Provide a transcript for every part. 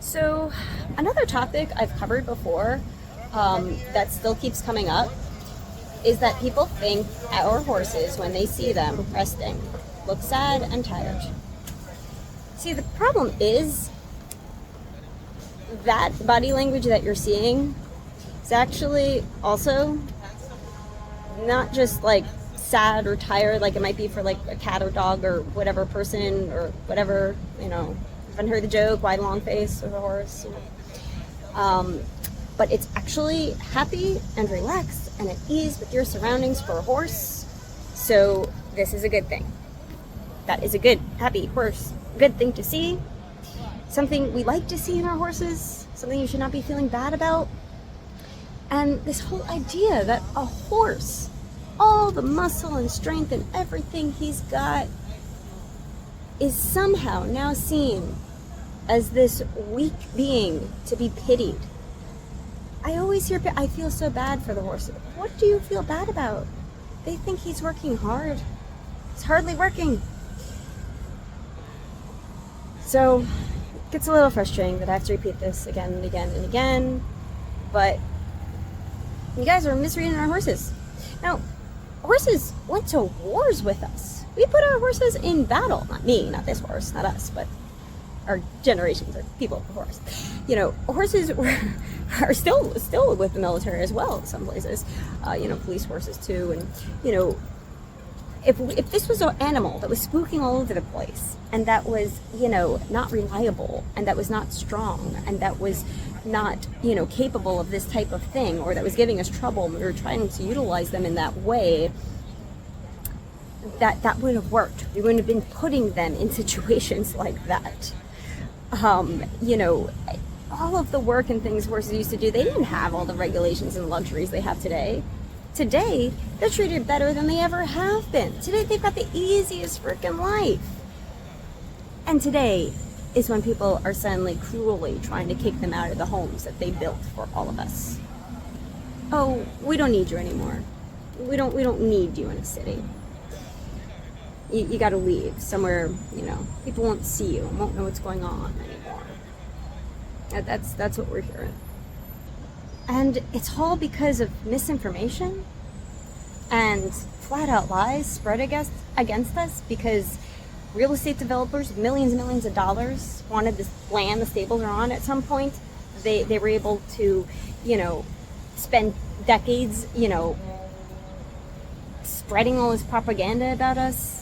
So, another topic I've covered before that still keeps coming up is that people think our horses, when they see them resting, look sad and tired. See, the problem is that body language that you're seeing is actually also not just like sad or tired like it might be for like a cat or dog or whatever person or whatever, haven't heard the joke, why the long face of a horse, but it's actually happy and relaxed and at ease with your surroundings for a horse. So this is a good thing. That is a good, happy horse. Good thing to see. Something we like to see in our horses. Something you should not be feeling bad about. And this whole idea that a horse, all the muscle and strength and everything he's got, is somehow now seen as this weak being to be pitied. I always hear, I feel so bad for the horse. What do you feel bad about? They think he's working hard. He's hardly working. So it gets a little frustrating that I have to repeat this again and again and again, but you guys are misreading our horses. Now, horses went to wars with us. We put our horses in battle. Not me, not this horse, not us, but our generations or people before us. Horses are still with the military as well in some places. Police horses too. And, if this was an animal that was spooking all over the place and that was, not reliable and that was not strong and that was not, capable of this type of thing, or that was giving us trouble and we were trying to utilize them in that way, that wouldn't have worked. We wouldn't have been putting them in situations like that. All of the work and things horses used to do, they didn't have all the regulations and luxuries they have today. Today, they're treated better than they ever have been. Today, they've got the easiest freaking life. And today is when people are suddenly cruelly trying to kick them out of the homes that they built for all of us. Oh, we don't need you anymore. We don't need you in a city. You got to leave somewhere, people won't see you and won't know what's going on anymore. That's what we're hearing. And it's all because of misinformation and flat out lies spread against us, because real estate developers, millions and millions of dollars, wanted this land the stables are on at some point. They were able to, spend decades, spreading all this propaganda about us.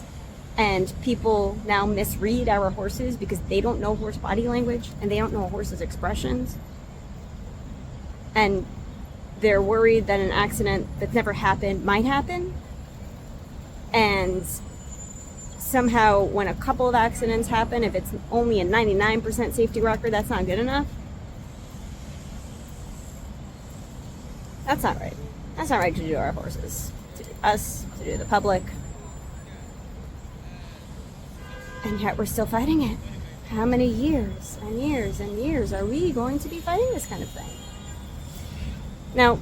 And people now misread our horses because they don't know horse body language and they don't know a horse's expressions. And they're worried that an accident that's never happened might happen. And somehow when a couple of accidents happen, if it's only a 99% safety record, that's not good enough. That's not right. That's not right to do to our horses, to do us, to do the public. And yet we're still fighting it. How many years and years and years are we going to be fighting this kind of thing? Now,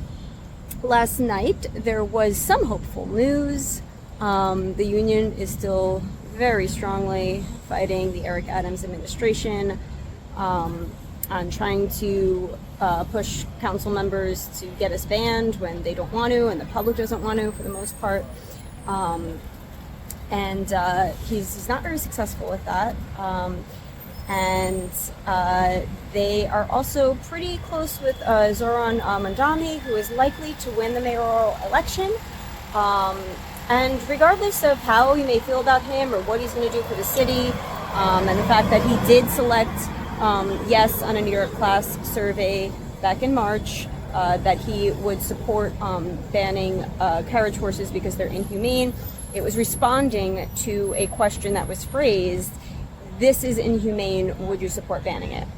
last night there was some hopeful news. The union is still very strongly fighting the Eric Adams administration on trying to push council members to get us banned when they don't want to and the public doesn't want to, for the most part. And he's not very successful with that. And they are also pretty close with Zoran Mandami, who is likely to win the mayoral election. And regardless of how you may feel about him or what he's going to do for the city, and the fact that he did select yes on a New York class survey back in March, that he would support banning carriage horses because they're inhumane. It was responding to a question that was phrased, "This is inhumane, would you support banning it?"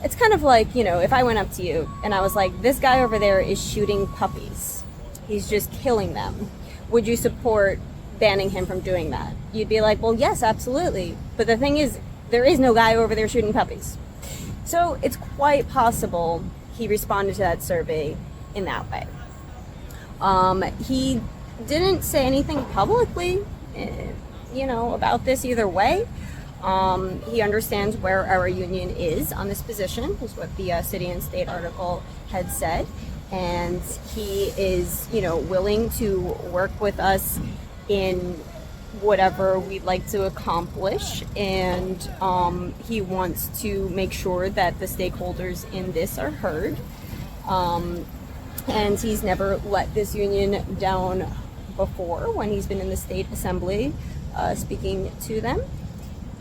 It's kind of like, if I went up to you and I was like, "This guy over there is shooting puppies. He's just killing them. Would you support banning him from doing that?" You'd be like, "Well, yes, absolutely." But the thing is, there is no guy over there shooting puppies. So it's quite possible he responded to that survey in that way. He didn't say anything publicly, about this either way. He understands where our union is on this position, is what the City and State article had said, and he is, willing to work with us in whatever we'd like to accomplish, and he wants to make sure that the stakeholders in this are heard. And he's never let this union down before when he's been in the state assembly speaking to them.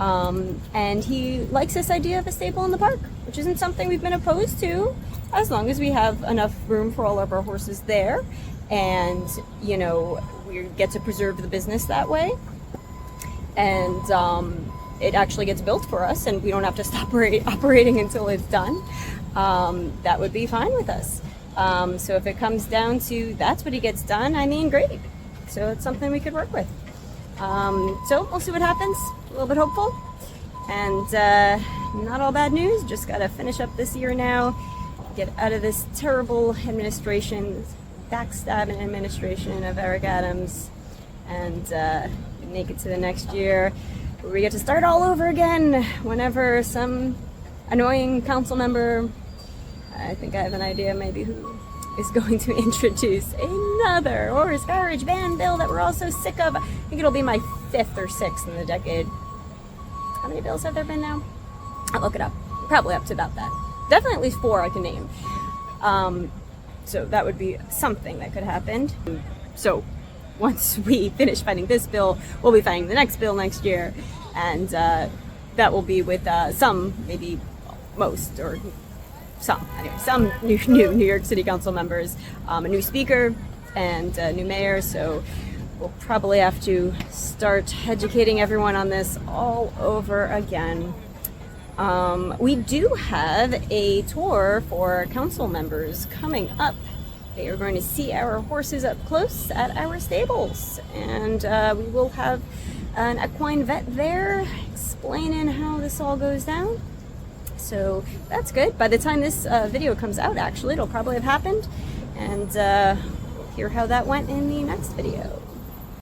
And he likes this idea of a stable in the park, which isn't something we've been opposed to, as long as we have enough room for all of our horses there, and we get to preserve the business that way, and it actually gets built for us and we don't have to stop operating until it's done. That would be fine with us. So if it comes down to that's what he gets done, I mean, great. So it's something we could work with. So we'll see what happens. A little bit hopeful, and not all bad news. Just gotta finish up this year now, get out of this terrible administration, backstabbing administration of Eric Adams, and make it to the next year where we get to start all over again whenever some annoying council member, I think I have an idea maybe who, is going to introduce another horse carriage ban bill that we're all so sick of. I think it'll be my 5th or 6th in the decade. How many bills have there been now? I'll look it up. Probably up to about that. Definitely at least 4 I can name. So that would be something that could happen. So once we finish fighting this bill, we'll be fighting the next bill next year, and that will be with some, maybe most, or some new New York City Council members, a new speaker, and a new mayor. So we'll probably have to start educating everyone on this all over again. We do have a tour for council members coming up. They are going to see our horses up close at our stables, and we will have an equine vet there explaining how this all goes down. So that's good. By the time this video comes out, actually, it'll probably have happened, and we'll hear how that went in the next video.